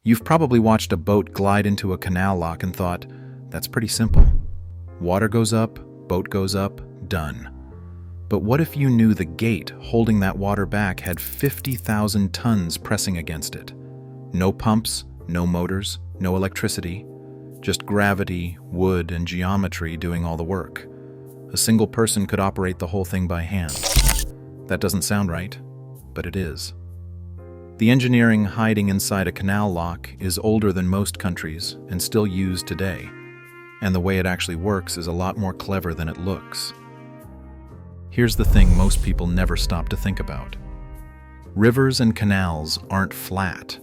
You've probably watched a boat glide into a canal lock and thought, that's pretty simple. Water goes up, boat goes up, done. But what if you knew the gate holding that water back had 50,000 tons pressing against it? No pumps, no motors, no electricity, just gravity, wood, and geometry doing all the work. A single person could operate the whole thing by hand. That doesn't sound right, but it is. The engineering hiding inside a canal lock is older than most countries and still used today. And the way it actually works is a lot more clever than it looks. Here's the thing most people never stop to think about. Rivers and canals aren't flat.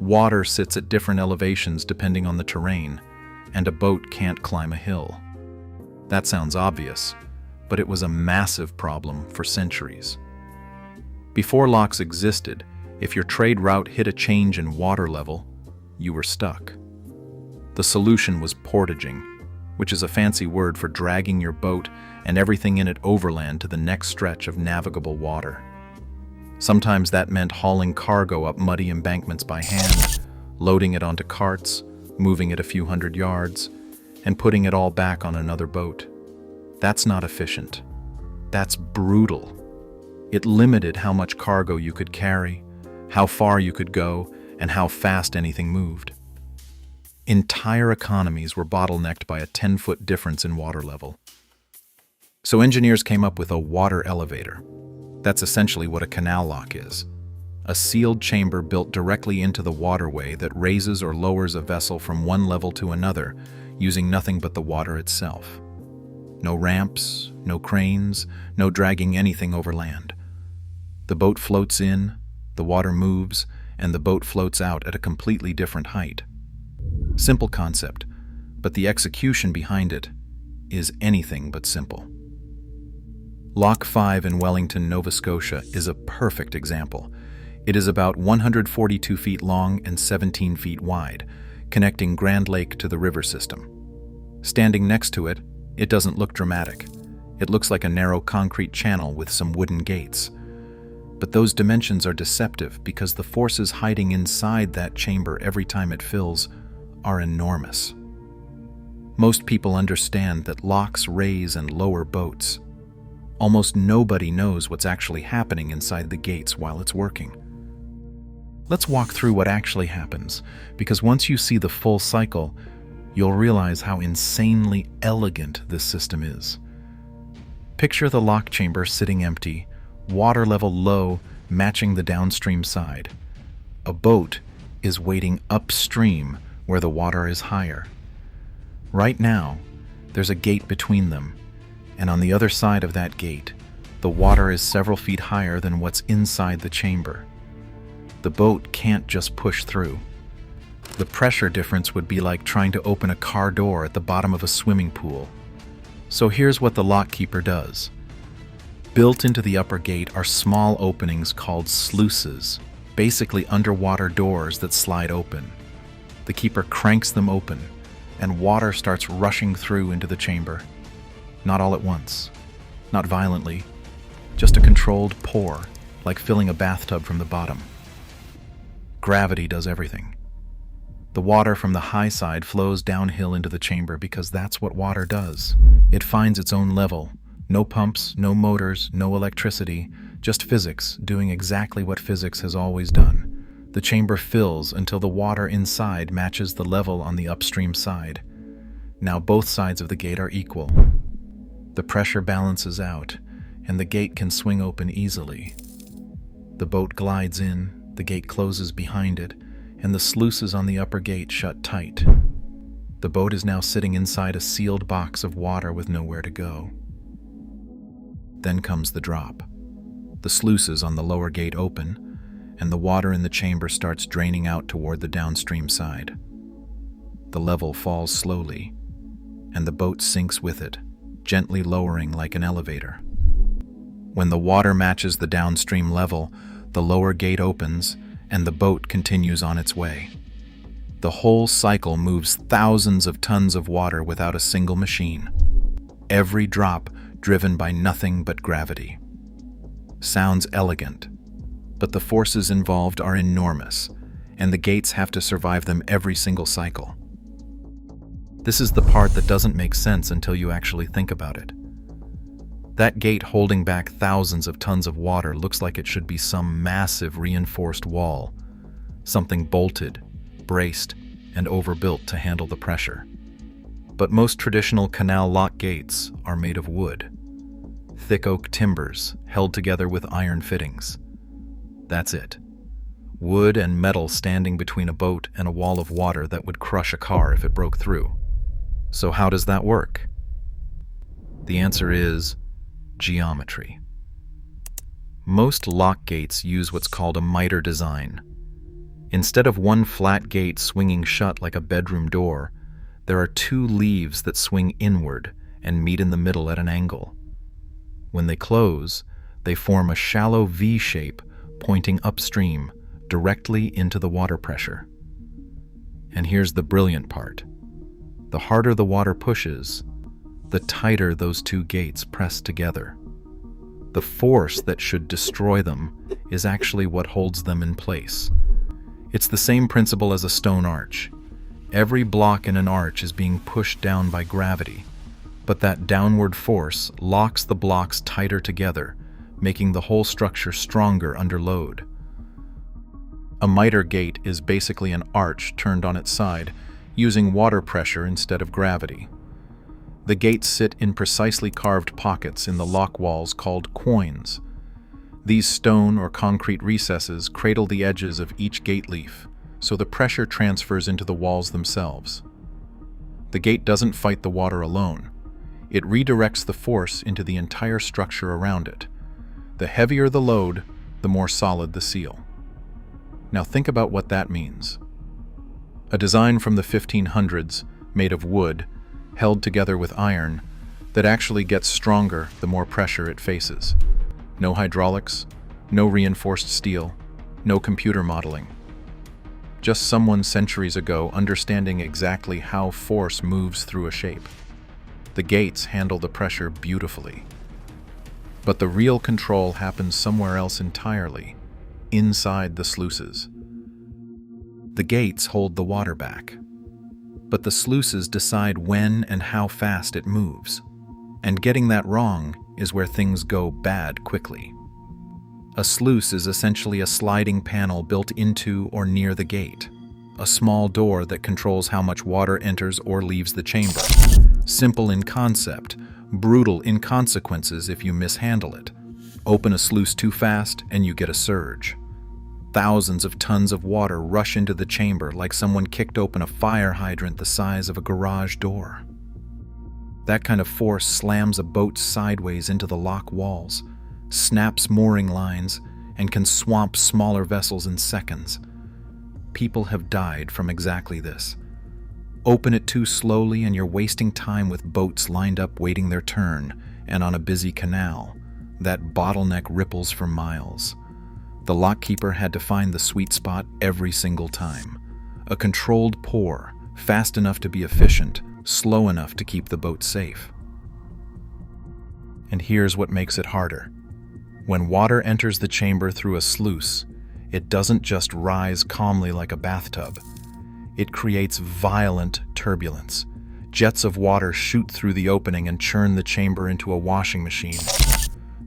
Water sits at different elevations depending on the terrain, and a boat can't climb a hill. That sounds obvious, but it was a massive problem for centuries. Before locks existed, if your trade route hit a change in water level, you were stuck. The solution was portaging, which is a fancy word for dragging your boat and everything in it overland to the next stretch of navigable water. Sometimes that meant hauling cargo up muddy embankments by hand, loading it onto carts, moving it a few hundred yards, and putting it all back on another boat. That's not efficient. That's brutal. It limited how much cargo you could carry, how far you could go, and how fast anything moved. Entire economies were bottlenecked by a 10-foot difference in water level. So engineers came up with a water elevator. That's essentially what a canal lock is. A sealed chamber built directly into the waterway that raises or lowers a vessel from one level to another, using nothing but the water itself. No ramps, no cranes, no dragging anything over land. The boat floats in, the water moves, and the boat floats out at a completely different height. Simple concept, but the execution behind it is anything but simple. Lock 5 in Wellington, Nova Scotia is a perfect example. It is about 142 feet long and 17 feet wide, connecting Grand Lake to the river system. Standing next to it, it doesn't look dramatic. It looks like a narrow concrete channel with some wooden gates. But those dimensions are deceptive because the forces hiding inside that chamber every time it fills are enormous. Most people understand that locks raise and lower boats. Almost nobody knows what's actually happening inside the gates while it's working. Let's walk through what actually happens, because once you see the full cycle, you'll realize how insanely elegant this system is. Picture the lock chamber sitting empty, water level low, matching the downstream side. A boat is waiting upstream where the water is higher. Right now, there's a gate between them, and on the other side of that gate, the water is several feet higher than what's inside the chamber. The boat can't just push through. The pressure difference would be like trying to open a car door at the bottom of a swimming pool. So here's what the lock keeper does. Built into the upper gate are small openings called sluices, basically underwater doors that slide open. The keeper cranks them open, and water starts rushing through into the chamber. Not all at once, not violently, just a controlled pour, like filling a bathtub from the bottom. Gravity does everything. The water from the high side flows downhill into the chamber because that's what water does. It finds its own level. No pumps, no motors, no electricity, just physics doing exactly what physics has always done. The chamber fills until the water inside matches the level on the upstream side. Now both sides of the gate are equal. The pressure balances out, and the gate can swing open easily. The boat glides in, the gate closes behind it, and the sluices on the upper gate shut tight. The boat is now sitting inside a sealed box of water with nowhere to go. Then comes the drop. The sluices on the lower gate open, and the water in the chamber starts draining out toward the downstream side. The level falls slowly, and the boat sinks with it, gently lowering like an elevator. When the water matches the downstream level, the lower gate opens, and the boat continues on its way. The whole cycle moves thousands of tons of water without a single machine. Every drop driven by nothing but gravity. Sounds elegant, but the forces involved are enormous, and the gates have to survive them every single cycle. This is the part that doesn't make sense until you actually think about it. That gate holding back thousands of tons of water looks like it should be some massive reinforced wall, something bolted, braced, and overbuilt to handle the pressure. But most traditional canal lock gates are made of wood. Thick oak timbers held together with iron fittings. That's it. Wood and metal standing between a boat and a wall of water that would crush a car if it broke through. So how does that work? The answer is geometry. Most lock gates use what's called a miter design. Instead of one flat gate swinging shut like a bedroom door, there are two leaves that swing inward and meet in the middle at an angle. When they close, they form a shallow V shape pointing upstream directly into the water pressure. And here's the brilliant part. The harder the water pushes, the tighter those two gates press together. The force that should destroy them is actually what holds them in place. It's the same principle as a stone arch. Every block in an arch is being pushed down by gravity, but that downward force locks the blocks tighter together, making the whole structure stronger under load. A miter gate is basically an arch turned on its side, using water pressure instead of gravity. The gates sit in precisely carved pockets in the lock walls called quoins. These stone or concrete recesses cradle the edges of each gate leaf, so the pressure transfers into the walls themselves. The gate doesn't fight the water alone. It redirects the force into the entire structure around it. The heavier the load, the more solid the seal. Now think about what that means. A design from the 1500s, made of wood, held together with iron, that actually gets stronger the more pressure it faces. No hydraulics, no reinforced steel, no computer modeling. Just someone centuries ago understanding exactly how force moves through a shape. The gates handle the pressure beautifully. But the real control happens somewhere else entirely, inside the sluices. The gates hold the water back, but the sluices decide when and how fast it moves. And getting that wrong is where things go bad quickly. A sluice is essentially a sliding panel built into or near the gate, a small door that controls how much water enters or leaves the chamber. Simple in concept, brutal in consequences if you mishandle it. Open a sluice too fast and you get a surge. Thousands of tons of water rush into the chamber like someone kicked open a fire hydrant the size of a garage door. That kind of force slams a boat sideways into the lock walls, snaps mooring lines, and can swamp smaller vessels in seconds. People have died from exactly this. Open it too slowly and you're wasting time with boats lined up waiting their turn, and on a busy canal, that bottleneck ripples for miles. The lockkeeper had to find the sweet spot every single time. A controlled pour, fast enough to be efficient, slow enough to keep the boat safe. And here's what makes it harder. When water enters the chamber through a sluice, it doesn't just rise calmly like a bathtub. It creates violent turbulence. Jets of water shoot through the opening and churn the chamber into a washing machine.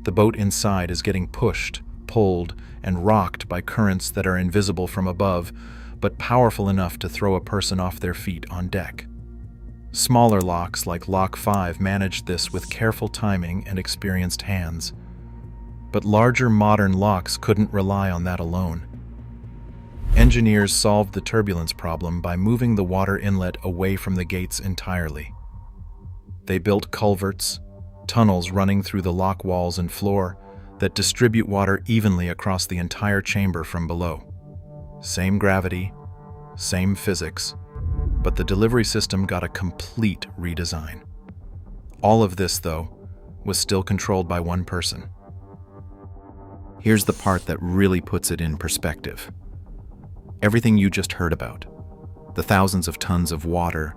The boat inside is getting pushed, pulled, and rocked by currents that are invisible from above, but powerful enough to throw a person off their feet on deck. Smaller locks like Lock 5 managed this with careful timing and experienced hands. But larger modern locks couldn't rely on that alone. Engineers solved the turbulence problem by moving the water inlet away from the gates entirely. They built culverts, tunnels running through the lock walls and floor that distribute water evenly across the entire chamber from below. Same gravity, same physics, but the delivery system got a complete redesign. All of this, though, was still controlled by one person. Here's the part that really puts it in perspective. Everything you just heard about, the thousands of tons of water,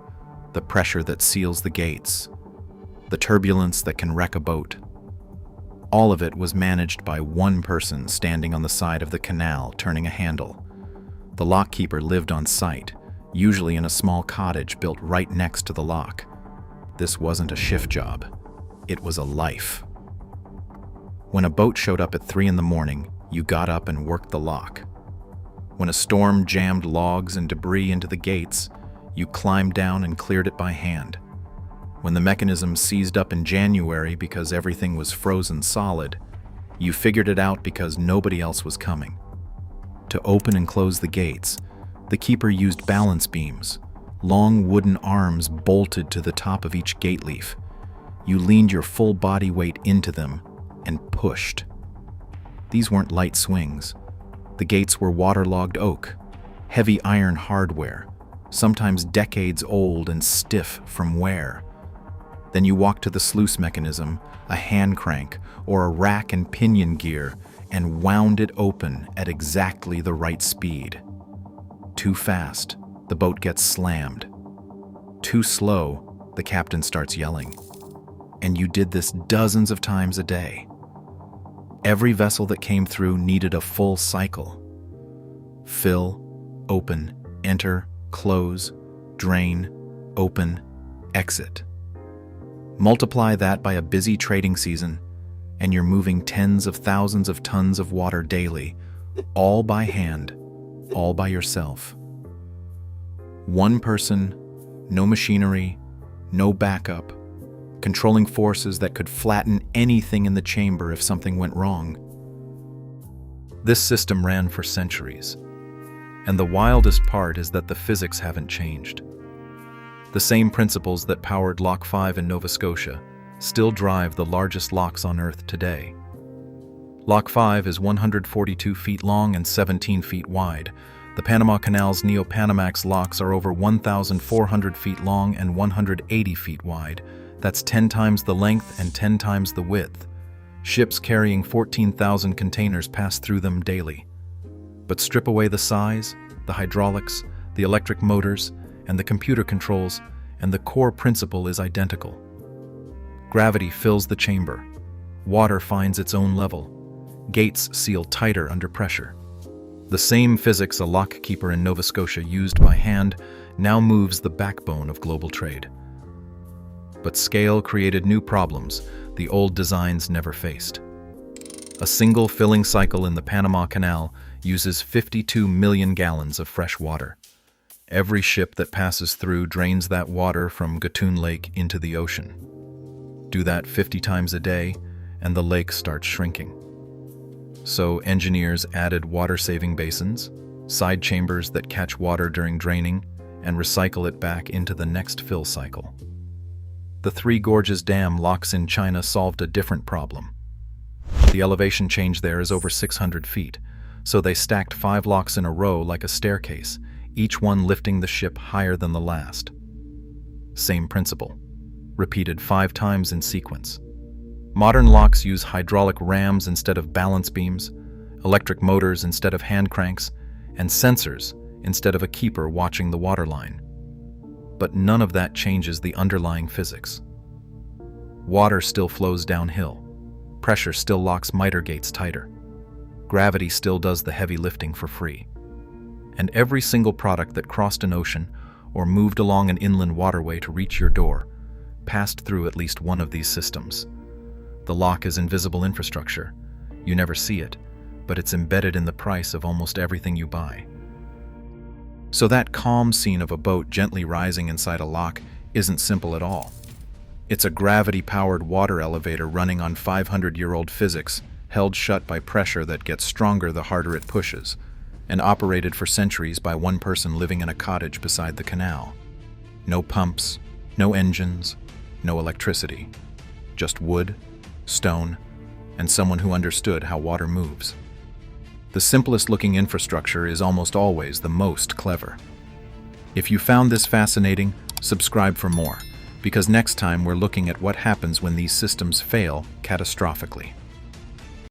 the pressure that seals the gates, the turbulence that can wreck a boat, all of it was managed by one person standing on the side of the canal turning a handle. The lock keeper lived on site, usually in a small cottage built right next to the lock. This wasn't a shift job. It was a life. When a boat showed up at 3 in the morning, you got up and worked the lock. When a storm jammed logs and debris into the gates, you climbed down and cleared it by hand. When the mechanism seized up in January because everything was frozen solid, you figured it out because nobody else was coming. To open and close the gates, the keeper used balance beams, long wooden arms bolted to the top of each gate leaf. You leaned your full body weight into them and pushed. These weren't light swings. The gates were waterlogged oak, heavy iron hardware, sometimes decades old and stiff from wear. Then you walked to the sluice mechanism, a hand crank, or a rack and pinion gear, and wound it open at exactly the right speed. Too fast, the boat gets slammed. Too slow, the captain starts yelling. And you did this dozens of times a day. Every vessel that came through needed a full cycle. Fill, open, enter, close, drain, open, exit. Multiply that by a busy trading season, and you're moving tens of thousands of tons of water daily, all by hand, all by yourself. One person, no machinery, no backup, controlling forces that could flatten anything in the chamber if something went wrong. This system ran for centuries, and the wildest part is that the physics haven't changed. The same principles that powered Lock 5 in Nova Scotia still drive the largest locks on Earth today. Lock 5 is 142 feet long and 17 feet wide. The Panama Canal's Neo-Panamax locks are over 1,400 feet long and 180 feet wide. That's 10 times the length and 10 times the width. Ships carrying 14,000 containers pass through them daily. But strip away the size, the hydraulics, the electric motors, and the computer controls, and the core principle is identical. Gravity fills the chamber. Water finds its own level. Gates seal tighter under pressure. The same physics a lock keeper in Nova Scotia used by hand now moves the backbone of global trade. But scale created new problems the old designs never faced. A single filling cycle in the Panama Canal uses 52 million gallons of fresh water. Every ship that passes through drains that water from Gatun Lake into the ocean. Do that 50 times a day, and the lake starts shrinking. So engineers added water-saving basins, side chambers that catch water during draining, and recycle it back into the next fill cycle. The Three Gorges Dam locks in China solved a different problem. The elevation change there is over 600 feet, so they stacked 5 locks in a row like a staircase, each one lifting the ship higher than the last. Same principle, repeated 5 times in sequence. Modern locks use hydraulic rams instead of balance beams, electric motors instead of hand cranks, and sensors instead of a keeper watching the waterline. But none of that changes the underlying physics. Water still flows downhill. Pressure still locks miter gates tighter. Gravity still does the heavy lifting for free. And every single product that crossed an ocean or moved along an inland waterway to reach your door passed through at least one of these systems. The lock is invisible infrastructure. You never see it, but it's embedded in the price of almost everything you buy. So that calm scene of a boat gently rising inside a lock isn't simple at all. It's a gravity-powered water elevator running on 500-year-old physics, held shut by pressure that gets stronger the harder it pushes, and operated for centuries by one person living in a cottage beside the canal. No pumps, no engines, no electricity. Just wood, stone, and someone who understood how water moves. The simplest-looking infrastructure is almost always the most clever. If you found this fascinating, subscribe for more, because next time we're looking at what happens when these systems fail catastrophically.